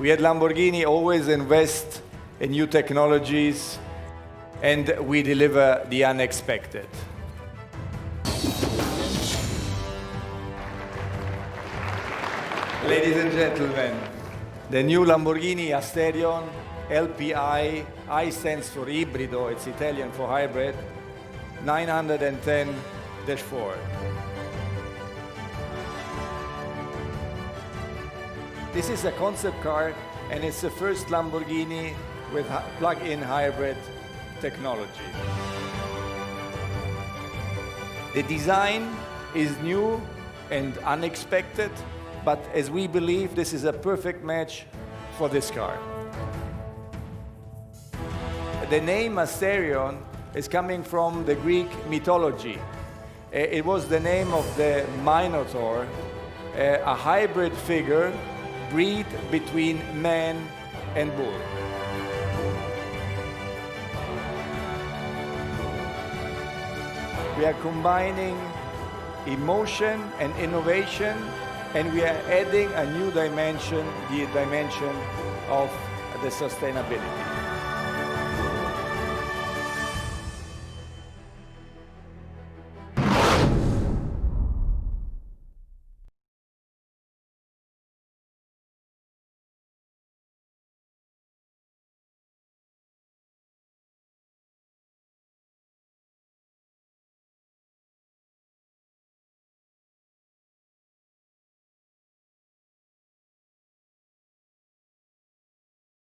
We at Lamborghini always invest in new technologies, and we deliver the unexpected. Ladies and gentlemen, the new Lamborghini Asterion LPI, I stands for Ibrido, it's Italian for hybrid, 910-4. This is a concept car, and it's the first Lamborghini with plug-in hybrid technology. The design is new and unexpected, but as we believe, this is a perfect match for this car. The name Asterion is coming from the Greek mythology. It was the name of the Minotaur, a hybrid figure breed between man and bull. We are combining emotion and innovation, and we are adding a new dimension, the dimension of the sustainability.